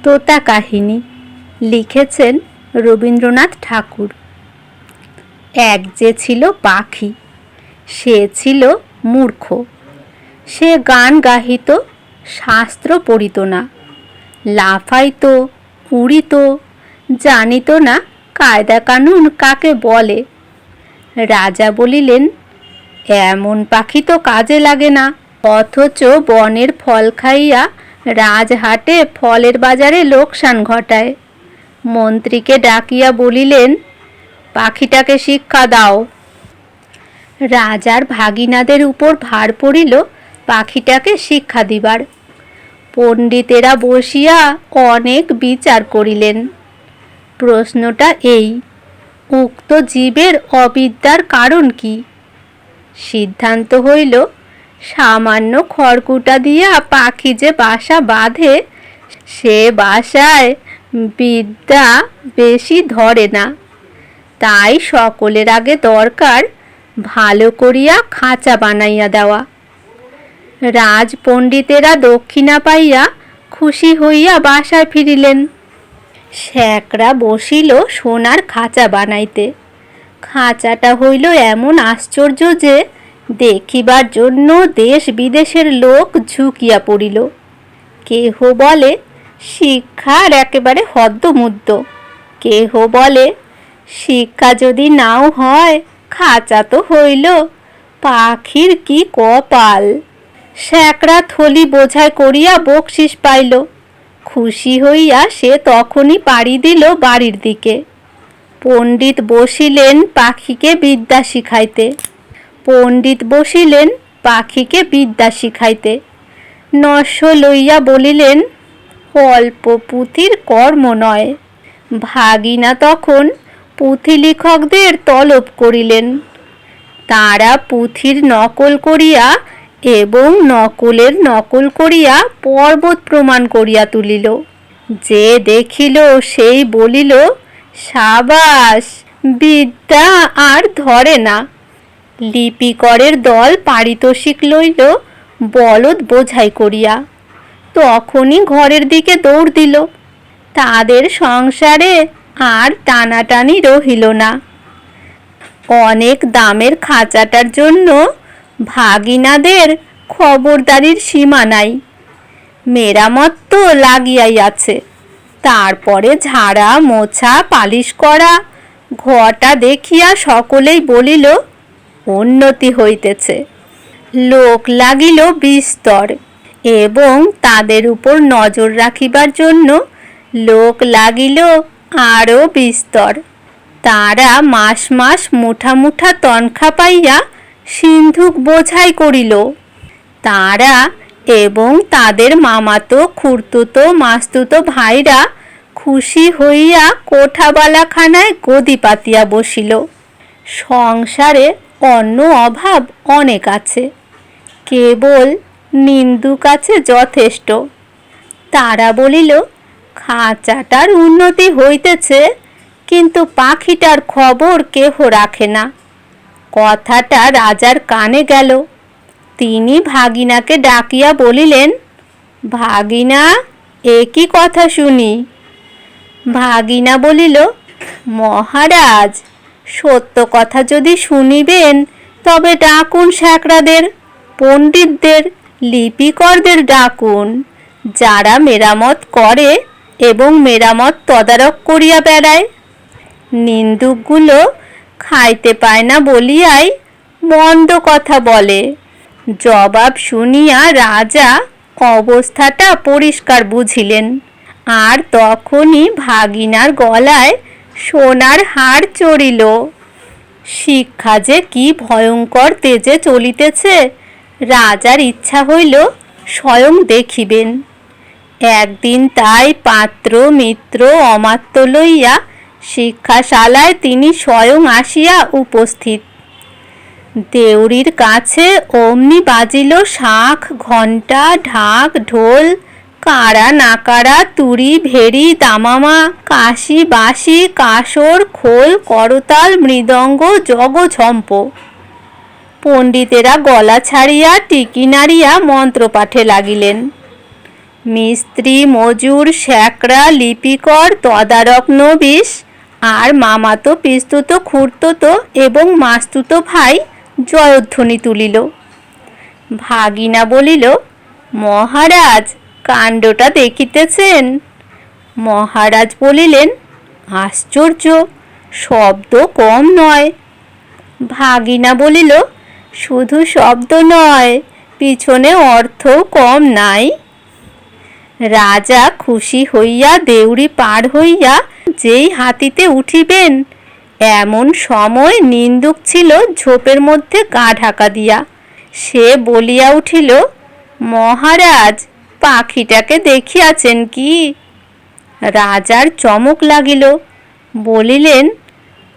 তোতা কাহিনী লিখেছেন রবীন্দ্রনাথ ঠাকুর। এক যে ছিল পাখি, সে ছিল মূর্খ। সে গান গাহিত, শাস্ত্র পড়িত না, লাফাইত, উড়িত, জানিত না কায়দা কানুন কাকে বলে। রাজা বলিলেন, এমন পাখি তো কাজে লাগে না, অথচ বনের ফল খাইয়া রাজহাটে ফলের বাজারে লোকসান ঘটায়। মন্ত্রীকে ডাকিয়া বলিলেন, পাখিটাকে শিক্ষা দাও। রাজার ভাগিনাদের উপর ভার পড়িল পাখিটাকে শিক্ষা দিবার। পণ্ডিতেরা বসিয়া অনেক বিচার করিলেন। প্রশ্নটা এই, উক্ত জীবের অবিদ্যার কারণ কি? সিদ্ধান্ত হইল, সামান্য খড়কুটা দিয়া পাখি যে বাসা বাঁধে, সে বাসায় বিদ্যা বেশি ধরে না। তাই সকলের আগে দরকার ভালো করিয়া খাঁচা বানাইয়া দেওয়া। রাজপণ্ডিতেরা দক্ষিণা পাইয়া খুশি হইয়া বাসায় ফিরিলেন। শ্যাকরা বসিল সোনার খাঁচা বানাইতে। খাঁচাটা হইল এমন আশ্চর্য যে দেখিবার জন্য দেশ বিদেশের লোক ঝুঁকিয়া পড়িল। কেহ বলে শিক্ষার একেবারে হদ্দমুদ্দ, কেহ বলে শিক্ষা যদি নাও হয়, খাঁচা তো হইল, পাখির কি কপাল। শ্যাকরা থলি বোঝাই করিয়া বকশিস পাইল। খুশি হইয়া সে তখনই পাড়ি দিল বাড়ির দিকে। পণ্ডিত বসিলেন পাখিকে বিদ্যা শিখাইতে। নস্য লইয়া বলিলেন, অল্প পুঁথির কর্ম নয়। ভাগিনা তখন পুঁথি লেখকদের তলব করিলেন। তারা পুঁথির নকল করিয়া এবং নকলের নকল করিয়া পর্বত প্রমাণ করিয়া তুলিল। যে দেখিল সেই বলিল, সাবাস, বিদ্যা আর ধরে না। লিপিকরের দল পারিতোষিক লইল বলদ বোঝাই করিয়া। তখনই ঘরের দিকে দৌড় দিল। তাদের সংসারে আর টানাটানি রহিল না। অনেক দামের খাঁচাটার জন্য ভাগিনাদের খবরদারির সীমা নাই। মেরামত তো লাগিয়াই আছে, তারপরে ঝাড়া মোছা পালিশ করা। ঘরটা দেখিয়া সকলেই বলিল, উন্নতি হইতেছে। লোক লাগিল বিস্তর, এবং তাদের উপর নজর রাখিবার জন্য লোক লাগিল আরও বিস্তর। তারা মাস মাস মুঠা মুঠা তনখা পাইয়া সিন্ধুক বোঝাই করিল। তারা এবং তাদের মামাতো খুড়তুতো মাস্তুতো ভাইরা খুশি হইয়া কোঠাবালাখানায় গদি পাতিয়া বসিল। সংসারে অন্য অভাব অনেক আছে, কেবল নিন্দুক আছে যথেষ্ট। তারা বলিল, খাঁচাটার উন্নতি হইতেছে, কিন্তু পাখিটার খবর কেহ রাখে না। কথাটা রাজার কানে গেল। তিনি ভাগিনাকে ডাকিয়া বলিলেন, ভাগিনা, এ কি কথা শুনি? ভাগিনা বলিল, মহারাজ, সত্য কথা যদি শুনিবেন তবে ডাকুন শ্যাকরাদের, পণ্ডিতদের, লিপিকরদের ডাকুন, যারা মেরামত করে এবং মেরামত তদারক করিয়া বেড়ায়। নিন্দুকগুলো খাইতে পায় না বলিয়াই মন্দ কথা বলে। জবাব শুনিয়া রাজা অবস্থাটা পরিষ্কার বুঝিলেন, আর তখনই ভাগিনার গলায় সোনার হার চড়িল। শিক্ষা যে কি ভয়ঙ্কর তেজে চলিতেছে, রাজার ইচ্ছা হইল স্বয়ং দেখিবেন। একদিন তাই পাত্র মিত্র অমাত্য লইয়া শিক্ষাশালায় তিনি স্বয়ং আসিয়া উপস্থিত। দেউড়ির কাছে অমনি বাজিল শাঁখ, ঘণ্টা, ঢাক, ঢোল, কারা নাকারা, তুরি, ভেরি, দামামা, কাশি, বাঁশি, কাসর, খোল, করতাল, মৃদঙ্গ, জগঝম্প। পণ্ডিতেরা গলা ছাড়িয়া টিকি নাড়িয়া মন্ত্রপাঠে লাগিলেন। মিস্ত্রি, মজুর, শ্যাকরা, লিপিকর, তদারক নবিশ আর মামাতো, পিস্তুত, খুড়তুতো এবং মাস্তুতো ভাই জয়ধ্বনি তুলিল। ভাগিনা বলিল, মহারাজ, কাণ্ডটা দেখিতেছেন? মহারাজ বলিলেন, আশ্চর্য, শব্দ কম নয়। ভাগিনা বলিল, শুধু শব্দ নয়, পিছনে অর্থও কম নাই। রাজা খুশি হইয়া দেউড়ি পার হইয়া যেই হাতিতে উঠিবেন, এমন সময় নিন্দুক ছিল ঝোপের মধ্যে গা ঢাকা দিয়া। সে বলিয়া উঠিল, মহারাজ, পাখিটাকে দেখিয়াছেন কি? রাজার চমক লাগিল। বলিলেন,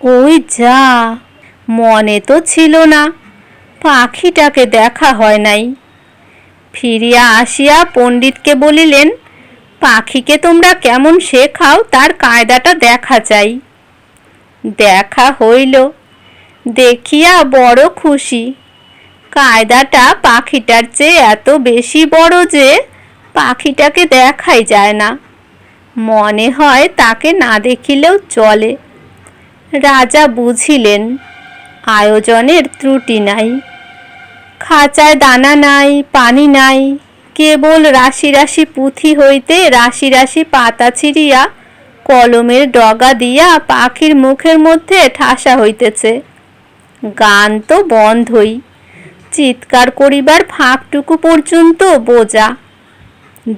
ওই যা, মনে তো ছিল না, পাখিটাকে দেখা হয় নাই। ফিরিয়া আসিয়া পণ্ডিতকে বলিলেন, পাখিকে তোমরা কেমন শেখাও তার কায়দাটা দেখা চাই। দেখা হইল। দেখিয়া বড় খুশি। কায়দাটা পাখিটার চেয়ে এত বেশি বড় যে পাখিটাকে দেখাই যায় না, মনে হয় তাকে না দেখিলেও চলে। রাজা বুঝিলেন আয়োজনের ত্রুটি নাই। খাঁচায় দানা নাই, পানি নাই, কেবল রাশি রাশি পুঁথি হইতে রাশি রাশি পাতা ছিঁড়িয়া কলমের ডগা দিয়া পাখির মুখের মধ্যে ঠাসা হইতেছে। গান তো বন্ধই, চিৎকার করিবার ফাঁকটুকু পর্যন্ত বোঝা।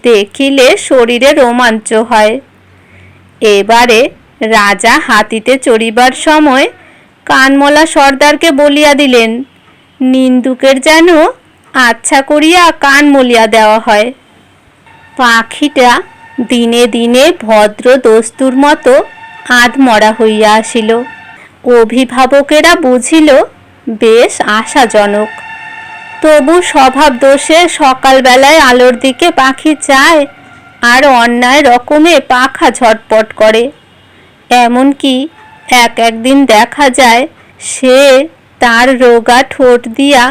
দেখিলে শরীরে রোমাঞ্চ হয়। এবারে রাজা হাতিতে চড়িবার সময় কানমলা সর্দারকে বলিয়া দিলেন, নিন্দুকের যেন আচ্ছা করিয়া কান মলিয়া দেওয়া হয়। পাখিটা দিনে দিনে ভদ্র দস্তুর মতো আধমরা হইয়া আসিল। অভিভাবকেরা বুঝিল বেশ আশাজনক। তবু স্বভাব দোষে সকালবেলায় আলোর দিকে পাখি চায় আর অন্যায় রকমে পাখা ঝটপট করে। এমনকি একদিন দেখা যায় সে তার রোগা ঠোঁট দিয়া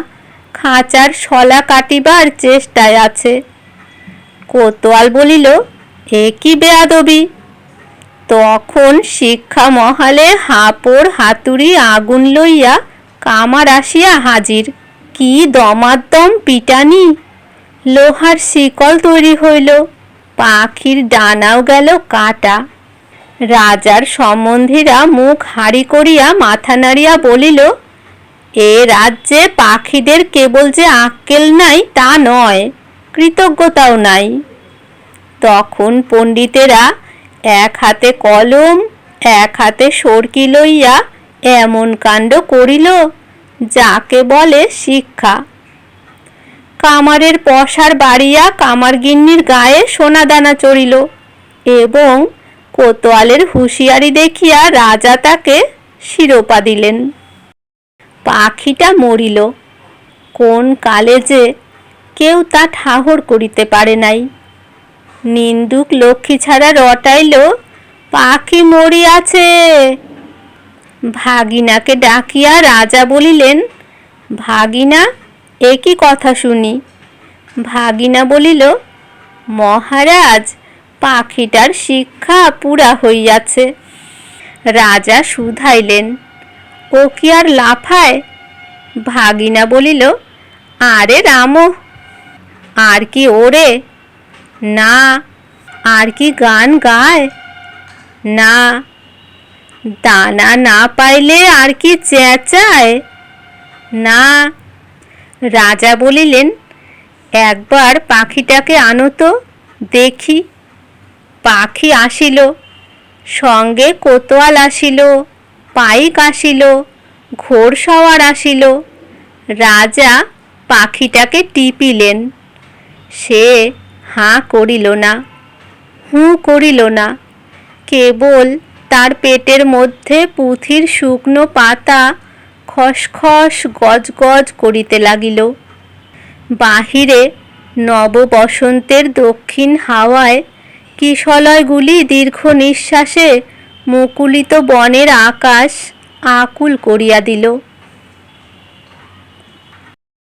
খাঁচার শলা কাটিবার চেষ্টায় আছে। কোতোয়াল বলিল, এ কি বেয়াদবি! তখন শিক্ষা মহালে হাপড় হাতুড়ি আগুন লইয়া কামার আসিয়া হাজির। কি দমাদ্দম পিটানি! লোহার শিকল তৈরি হইল, পাখির ডানাও গেল কাটা। রাজার সম্বন্ধীরা মুখ হাঁড়ি করিয়া মাথা নাড়িয়া বলিল, এ রাজ্যে পাখিদের কেবল যে আক্কেল নাই তা নয়, কৃতজ্ঞতাও নাই। তখন পণ্ডিতেরা এক হাতে কলম এক হাতে সরকি লইয়া এমন কাণ্ড করিল যাকে বলে শিক্ষা। কামারের পসার বাড়িয়া কামারগিন্নির গায়ে সোনাদানা চড়িল এবং কোতোয়ালের হুঁশিয়ারি দেখিয়া রাজা তাকে শিরোপা দিলেন। পাখিটা মরিল, কোন কালে যে কেউ তা ঠাহর করিতে পারে নাই। নিন্দুক লক্ষ্মী ছাড়া রটাইল, পাখি মরিয়াছে। ভাগিনাকে ডাকিয়া রাজা বলিলেন, ভাগিনা, এ কি কথা শুনি? ভাগিনা বলিল, মহারাজ, পাখিটার শিক্ষা পুরা হইয়াছে। রাজা শুধাইলেন, ও কি আর লাফায়? ভাগিনা বলিল, আরে রামো, আর কি ওরে? না। আর কি গান গায়? না। দানা না পাইলে আর কি চেঁচায়? না। রাজা বলিলেন, একবার পাখিটাকে আনো তো দেখি। পাখি আসিল, সঙ্গে কোতোয়াল আসিল, পাইক আসিল, ঘোড়সওয়ার আসিল। রাজা পাখিটাকে টিপিলেন। সে হাঁ করিল না, হুঁ করিল না, কেবল তার পেটের মধ্যে পুঁথির শুকনো পাতা খসখস গজগজ করিতে লাগিল। বাহিরে নববসন্তের দক্ষিণ হাওয়ায় কিশলয়গুলি দীর্ঘ নিঃশ্বাসে মুকুলিত বনের আকাশ আকুল করিয়া দিল।